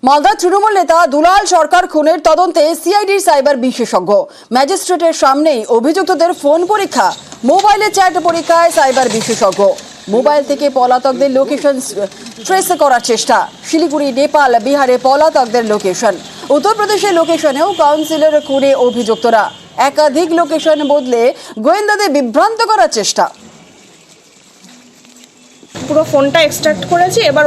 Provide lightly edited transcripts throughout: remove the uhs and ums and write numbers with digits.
মালদা তৃণমূল নেতা দুলাল সরকার খুনের তদন্তে সিআইডির সাইবার বিশেষজ্ঞ। ম্যাজিস্ট্রেটের সামনেই অভিযুক্তদের ফোন পরীক্ষা, মোবাইলে চ্যাট পরীক্ষায় সাইবার বিশেষজ্ঞ। মোবাইল থেকে পলাতকদের লোকেশন ট্রেস করার চেষ্টা। শিলিগুড়ি, নেপাল, বিহারে পলাতকদের লোকেশন। উত্তরপ্রদেশের লোকেশনেও কাউন্সিলর খুনে অভিযুক্তরা। একাধিক লোকেশন বদলে গোয়েন্দাদের বিভ্রান্ত করার চেষ্টা। পুরো ফোনটা এক্সট্রাক্ট করেছি, এবার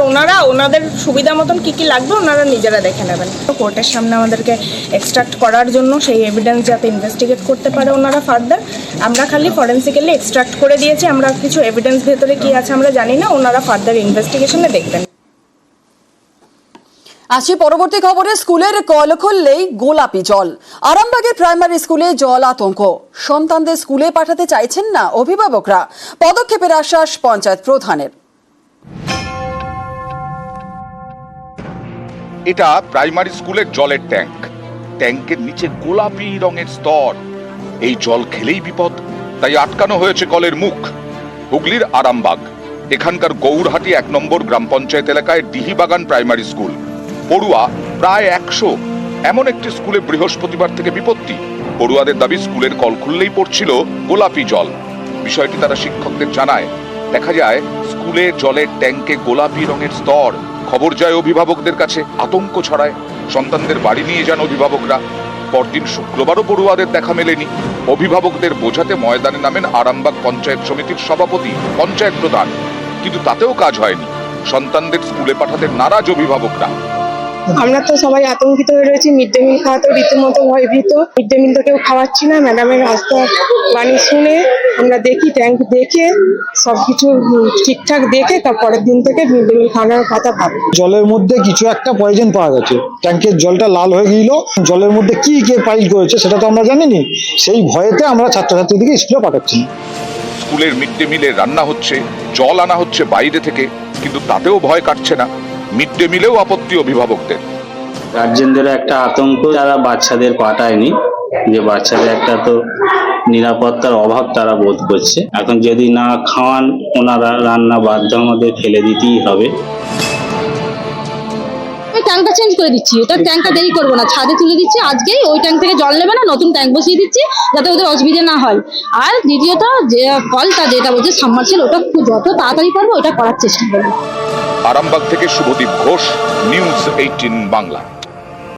ওনাদের সুবিধা মতন কি কি লাগবে ওনারা নিজেরা দেখে নেবেন। কোর্টের সামনে আমাদেরকে এক্সট্রাক্ট করার জন্য সেই এভিডেন্স যাতে ইনভেস্টিগেট করতে পারে ওনারা ফার্দার, আমরা খালি ফরেন্সিক্যালি এক্সট্রাক্ট করে দিয়েছি। আমরা কিছু এভিডেন্স ভেতরে কি আছে আমরা জানি না, ওনারা ফার্দার ইনভেস্টিগেশনে দেখবেন। আসি পরবর্তী খবরে। স্কুলের কল খুললেই গোলাপি জল। আরামবাগের প্রাইমারি স্কুলে জল আতঙ্ক। সন্তানদের স্কুলে পাঠাতে চাইছেন না অভিভাবকরা। পদক্ষেপের আশ্বাস পঞ্চায়েত প্রধানের। এটা প্রাইমারি স্কুলের জলের ট্যাঙ্ক। ট্যাঙ্কের নিচে গোলাপি রঙের স্তর। এই জল খেলেই বিপদ, তাই আটকানো হয়েছে কলের মুখ। হুগলির আরামবাগ, এখানকার গৌরহাটি 1 নম্বর গ্রাম পঞ্চায়েত এলাকায় ডিহিবাগান প্রাইমারি স্কুল। পড়ুয়া প্রায় 100। এমন একটি স্কুলে বৃহস্পতিবার থেকে বিপত্তি। পড়ুয়াদের দাবি স্কুলের কল খুললেই পড়ছিল গোলাপি জল। বিষয়টি তারা শিক্ষকদের জানায়। দেখা যায় স্কুলে জলের ট্যাঙ্কে গোলাপি রঙের স্তর। খবর যায় অভিভাবকদের কাছে, আতঙ্ক ছড়ায়। সন্তানদের বাড়ি নিয়ে যান অভিভাবকরা। পরদিন শুক্রবারও পড়ুয়াদের দেখা মেলেনি। অভিভাবকদের বোঝাতে ময়দানে নামেন আরামবাগ পঞ্চায়েত সমিতির সভাপতি, পঞ্চায়েত প্রধান, কিন্তু তাতেও কাজ হয়নি। সন্তানদের স্কুলে পাঠাতে নারাজ অভিভাবকরা। আমরা তো সবাই আতঙ্কিত হয়ে রয়েছি। মিড ডে মিল খাওয়াতেও রীতিমতো ভয়ভীত। মিড ডে মিল তো কেউ খাওয়াচ্ছি না। ম্যাডামের রাস্তা বাণী শুনে আমরা দেখি, ট্যাঙ্ক দেখে সবকিছু ঠিকঠাক দেখে তার পরের দিন থেকে মিড ডে মিল খাওয়ানোর কথা ভাবি। জলের মধ্যে কিছু একটা পয়জন পাওয়া গেছে। ট্যাঙ্কের জলটা লাল হয়ে গেল। জলের মধ্যে কি কে পাইল করেছে সেটা তো আমরা জানিনি। সেই ভয়েতে আমরা ছাত্রছাত্রীদেরকে স্কুলে পাঠাচ্ছি। স্কুলের মিড ডে মিলে রান্না হচ্ছে, জল আনা হচ্ছে বাইরে থেকে, কিন্তু তাতেও ভয় কাটছে না। মিড ডে মিলেও আপত্তি অভিভাবকদের। গার্জেনদের একটা আতঙ্ক, তারা বাচ্চাদের পাঠায়নি, যে বাচ্চাদের একটা তো নিরাপত্তার অভাব তারা বোধ করছে। এখন যদি না খাওয়ান ওনারা, রান্না বাধ্য আমাদের ফেলে দিতেই হবে। ট্যাঙ্কটা চেঞ্জ করে দিচ্ছি, ওটা ট্যাঙ্কটা দেরি করবো না, ছাদে তুলে দিচ্ছি আজকেই। ওই ট্যাঙ্ক থেকে জল নেবে না, নতুন ট্যাঙ্ক বসিয়ে দিচ্ছি যাতে ওদের অসুবিধা না হয়। আর দ্বিতীয়ত যে কলটা যেটা বলছে সাবমার্সিবল, ওটা যত তাড়াতাড়ি পারবো ওটা করার চেষ্টা করবো। আরামবাগ থেকে শুভদীপ ঘোষ, নিউজ 18 বাংলা।